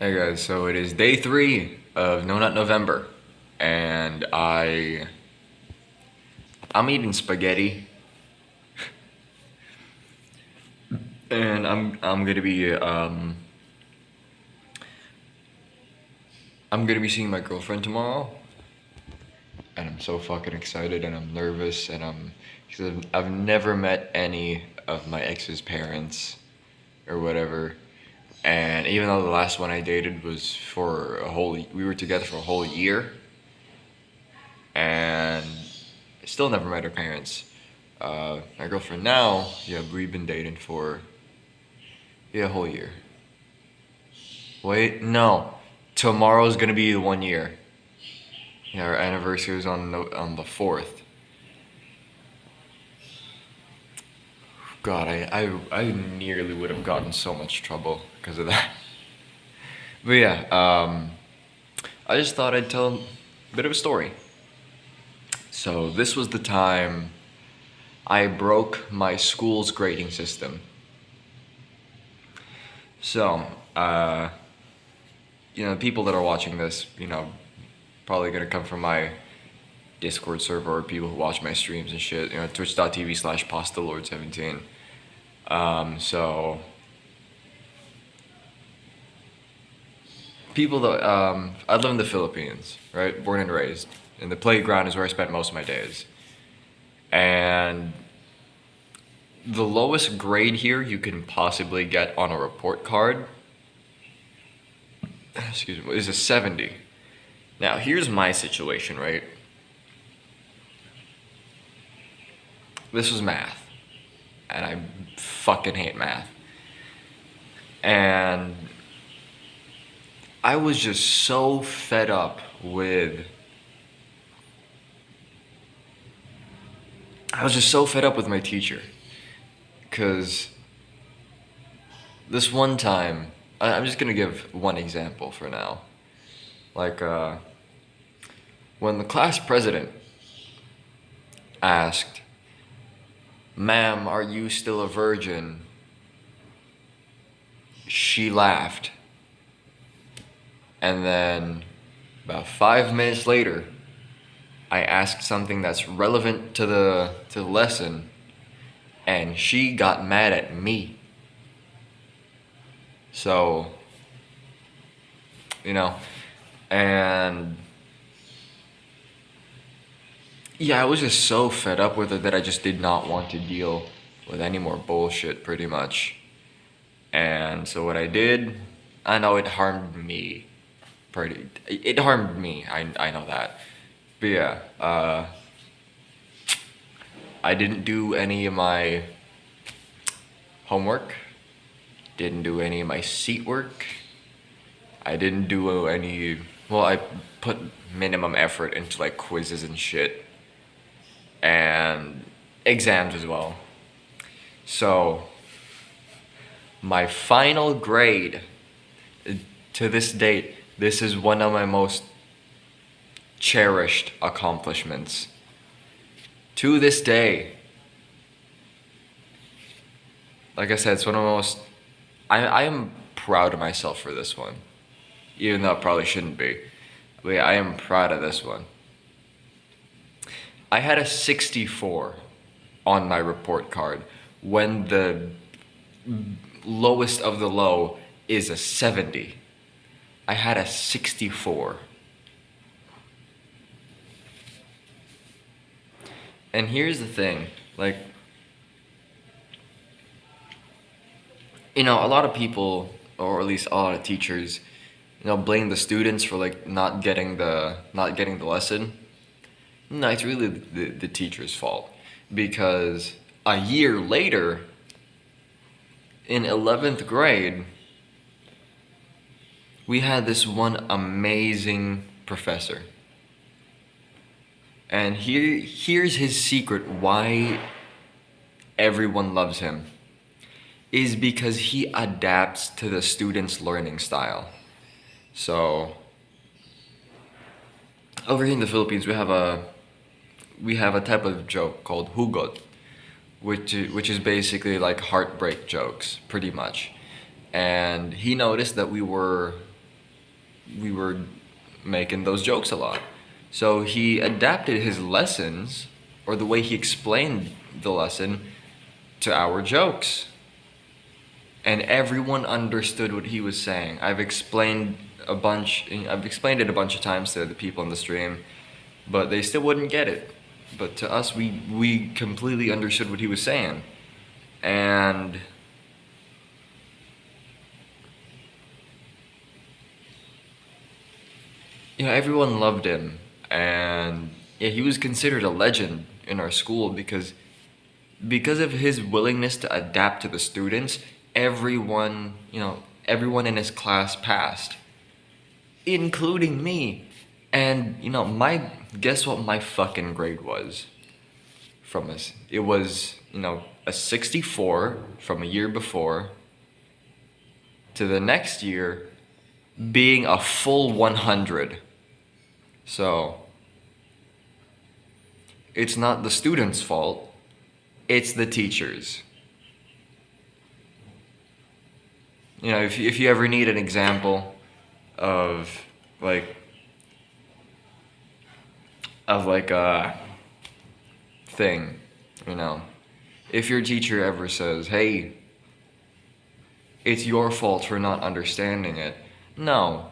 Hey guys, so it is day 3 of No Nut November, and I'm eating spaghetti, and I'm gonna be seeing my girlfriend tomorrow, and I'm so fucking excited, and I'm nervous, and because I've never met any of my ex's parents or whatever, and even though the last one I dated was we were together for a whole year, and still never met her parents. My girlfriend now, yeah, we've been dating for a whole year. Wait, no, tomorrow's gonna be the 1 year. Yeah, our anniversary was on the 4th. God, I nearly would have gotten so much trouble because of that. But yeah, I just thought I'd tell a bit of a story. So this was the time I broke my school's grading system. So, people that are watching this, probably gonna come from my Discord server or people who watch my streams and shit, twitch.tv/pastalord17. So, people that, I live in the Philippines, right? Born and raised. And the playground is where I spent most of my days. And the lowest grade here you can possibly get on a report card, excuse me, is a 70. Now, here's my situation, right? This was math, and I fucking hate math. And I was just so fed up with my teacher, because this one time, I'm just gonna give one example for now. Like, when the class president asked, "Ma'am, are you still a virgin?" She laughed. And then, about 5 minutes later, I asked something that's relevant to the lesson, and she got mad at me. So, and yeah, I was just so fed up with it that I just did not want to deal with any more bullshit, pretty much. And so what I did, I know it harmed me. It harmed me, I know that. But yeah, I didn't do any of my homework, didn't do any of my seat work, I didn't do I put minimum effort into like quizzes and shit, and exams as well. So, my final grade, to this date, this is one of my most cherished accomplishments. To this day, like I said, it's one of the most, I am proud of myself for this one. Even though it probably shouldn't be. But yeah, I am proud of this one. I had a 64 on my report card when the lowest of the low is a 70. I had a 64. And here's the thing, like, a lot of people, or at least a lot of teachers, blame the students for like not getting the lesson. No, it's really the teacher's fault, because a year later, in 11th grade, we had this one amazing professor. And here's his secret why everyone loves him, is because he adapts to the student's learning style. So, over here in the Philippines, we have a type of joke called Hugo, which is basically like heartbreak jokes, pretty much. And he noticed that we were we were making those jokes a lot. So he adapted his lessons, or the way he explained the lesson, to our jokes. And everyone understood what he was saying. I've explained it a bunch of times to the people in the stream, but they still wouldn't get it. But to us, we completely understood what he was saying. And everyone loved him. And yeah, he was considered a legend in our school because of his willingness to adapt to the students. Everyone in his class passed, including me. And my guess what my fucking grade was from us? It was, a 64 from a year before to the next year being a full 100. So it's not the students' fault, it's the teachers. If you ever need an example of like a thing, if your teacher ever says, "Hey, it's your fault for not understanding it," no,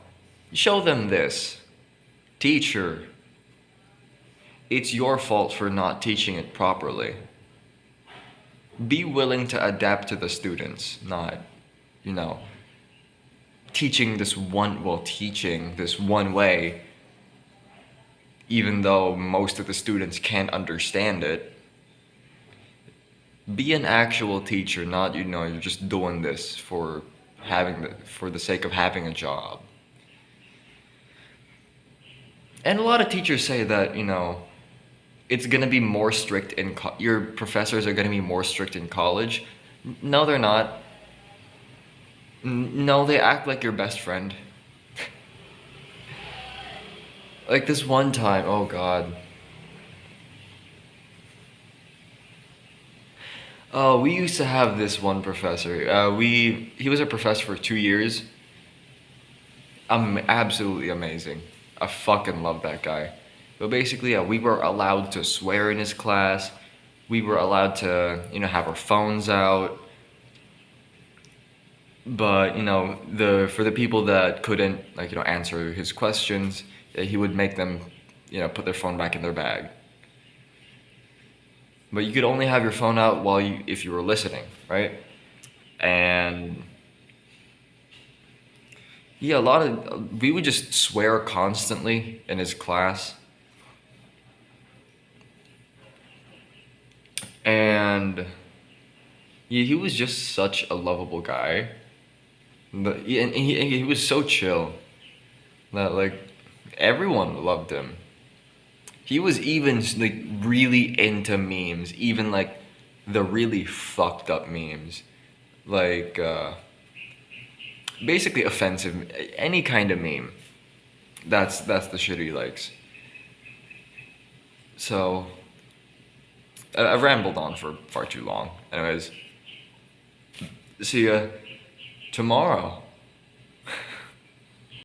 show them this. Teacher, it's your fault for not teaching it properly. Be willing to adapt to the students, not, teaching this one way, even though most of the students can't understand it. Be an actual teacher, not, you're just doing this for the sake of having a job. And a lot of teachers say that, it's gonna be more strict your professors are gonna be more strict in college. No, they're not. No, they act like your best friend. Like this one time, oh God. Oh, we used to have this one professor. He was a professor for 2 years. Absolutely amazing. I fucking love that guy. But basically, yeah, we were allowed to swear in his class. We were allowed to, have our phones out. But for the people that couldn't answer his questions, he would make them put their phone back in their bag. But you could only have your phone out if you were listening, right? And yeah, we would just swear constantly in his class. And yeah, he was just such a lovable guy. And he was so chill that everyone loved him. He was even really into memes, even the really fucked up memes, basically offensive, any kind of meme. That's the shit he likes. So I've rambled on for far too long. Anyways, see ya tomorrow.